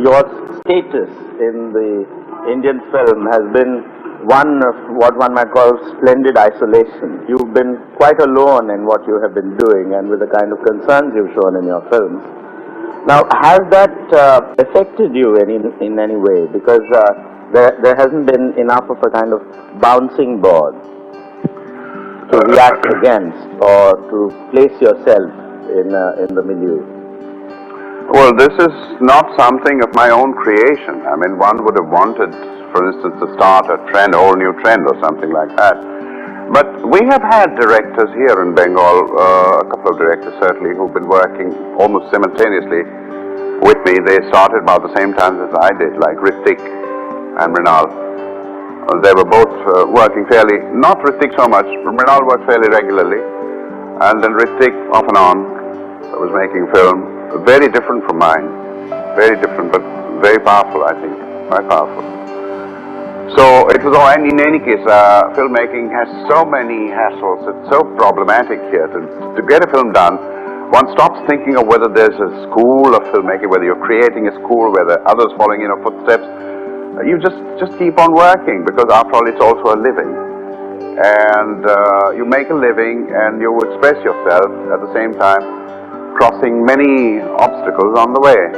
your status in the Indian film has been one of what one might call splendid isolation. You've been quite alone in what you have been doing and with the kind of concerns you've shown in your films. Now, has that affected you in any way? Because there hasn't been enough of a kind of bouncing board to react against or to place yourself in the milieu. Well, this is not something of my own creation. I mean, one would have wanted, for instance, to start a trend, a whole new trend or something like that. But we have had directors here in Bengal, a couple of directors certainly, who've been working almost simultaneously with me. They started about the same time as I did, like Hrithik and Mrinal. They were both working fairly, not Hrithik so much, Mrinal worked fairly regularly, and then Hrithik off and on was making film. Very different from mine, very different, but very powerful, I think, quite powerful. So it was all, and in any case, filmmaking has so many hassles, it's so problematic here. To get a film done, one stops thinking of whether there's a school of filmmaking, whether you're creating a school, whether others following in your footsteps. You just keep on working, because after all, it's also a living. And you make a living and you express yourself at the same time, crossing many obstacles on the way.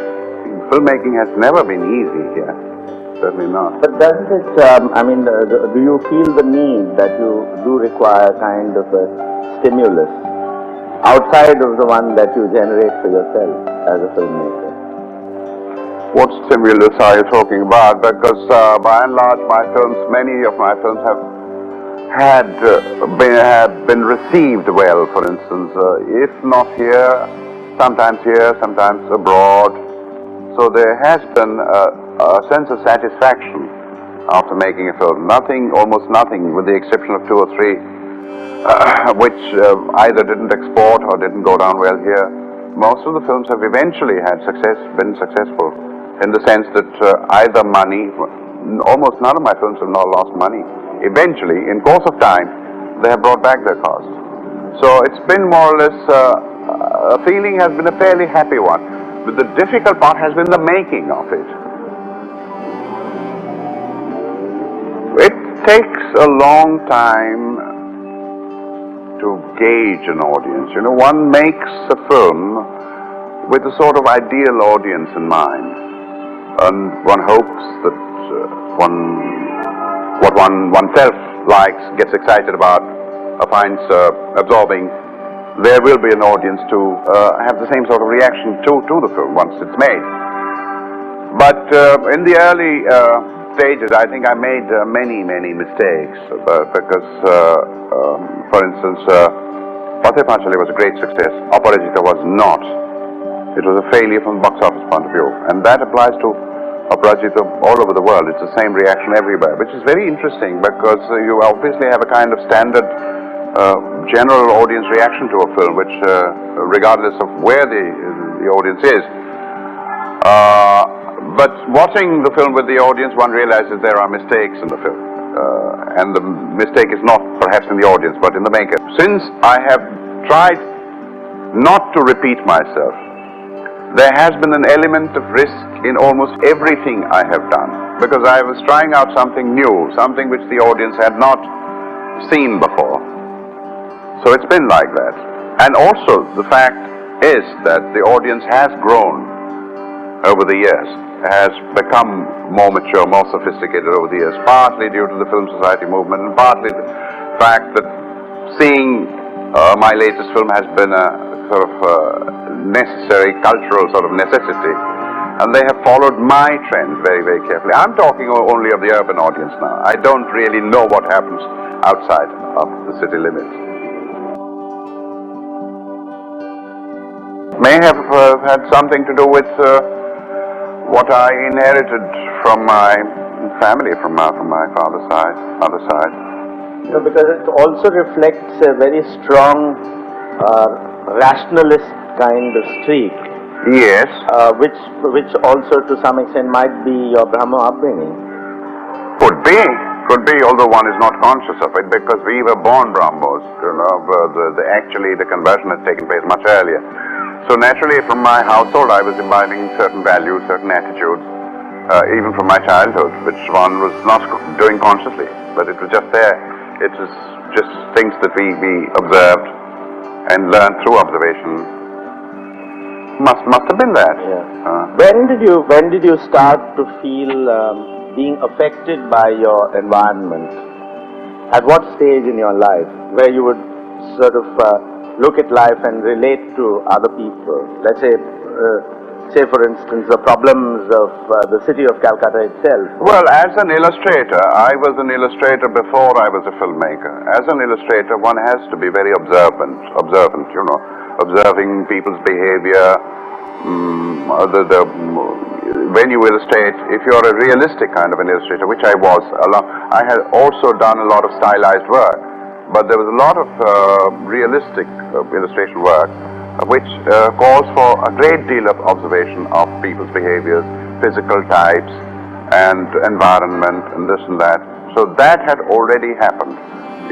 Filmmaking has never been easy here, certainly not. But doesn't it, do you feel the need that you do require kind of a stimulus outside of the one that you generate for yourself as a filmmaker? What stimulus are you talking about? Because by and large many of my films have been received well, for instance, if not here, sometimes abroad. So there has been a sense of satisfaction after making a film. Almost nothing, with the exception of 2 or 3, which either didn't export or didn't go down well here. Most of the films have eventually been successful, in the sense that either money, almost none of my films have now lost money. Eventually, in course of time, they have brought back their cost. So it's been more or less, a feeling has been a fairly happy one. But the difficult part has been the making of it. It takes a long time to gauge an audience. You know, one makes a film with a sort of ideal audience in mind. And one hopes that what oneself likes, gets excited about, finds absorbing, there will be an audience to have the same sort of reaction to the film once it's made. But in the early stages, I think I made many mistakes, because, for instance, Pathe Panchali was a great success. Aparajita was not. It was a failure from the box office point of view, and that applies to Aparajita all over the world. It's the same reaction everywhere, which is very interesting, because you obviously have a kind of standard general audience reaction to a film, which, regardless of where the audience is. But watching the film with the audience, one realizes there are mistakes in the film. And the mistake is not perhaps in the audience, but in the maker. Since I have tried not to repeat myself, there has been an element of risk in almost everything I have done, because I was trying out something new, something which the audience had not seen before. So it's been like that. And also the fact is that the audience has grown over the years, has become more mature, more sophisticated over the years, partly due to the Film Society movement, and partly the fact that seeing my latest film has been a sort of necessary cultural sort of necessity, and they have followed my trend very, very carefully. I'm talking only of the urban audience now. I don't really know what happens outside of the city limits. May have had something to do with what I inherited from my family, from my father's side, mother's side. You know, because it also reflects a very strong rationalist kind of streak. Yes. Which also to some extent might be your Brahmo upbringing. Could be, although one is not conscious of it, because we were born Brahmos. You know, actually the conversion has taken place much earlier. So naturally from my household I was imbibing certain values, certain attitudes, even from my childhood, which one was not doing consciously, but it was just there. It was just things that we observed and learned through observation. Must have been that. Yeah. When did you start to feel being affected by your environment? At what stage in your life where you would sort of look at life and relate to other people? Let's say, for instance, the problems of the city of Calcutta itself. Well, as an illustrator, I was an illustrator before I was a filmmaker. As an illustrator, one has to be very observant, you know, observing people's behavior. When you illustrate, if you're a realistic kind of an illustrator, which I was, I had also done a lot of stylized work, but there was a lot of realistic illustration work, which calls for a great deal of observation of people's behaviors, physical types, and environment, and this and that. So that had already happened,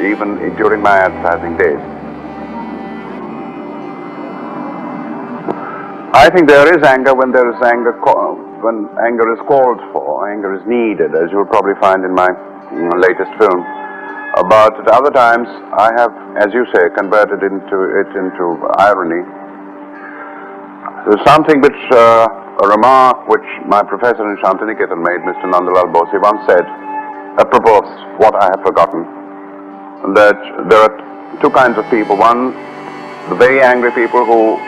even during my advertising days. I think there is anger when there is anger, when anger is called for, anger is needed, as you'll probably find in my latest film. But at other times, I have, as you say, converted it into irony. There's something which, a remark which my professor in Shantiniketan made, Mr. Nandalal Bose, he once said, apropos what I have forgotten, that there are two kinds of people. One, the very angry people who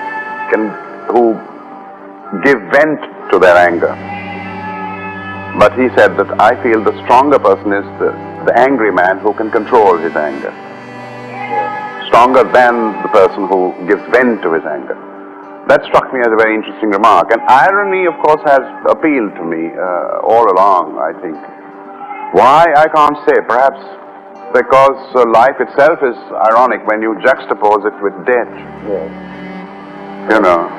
give vent to their anger. But he said that I feel the stronger person is the angry man who can control his anger. Stronger than the person who gives vent to his anger. That struck me as a very interesting remark. And irony, of course, has appealed to me all along, I think. Why, I can't say. Perhaps because life itself is ironic when you juxtapose it with death. Yes. You know.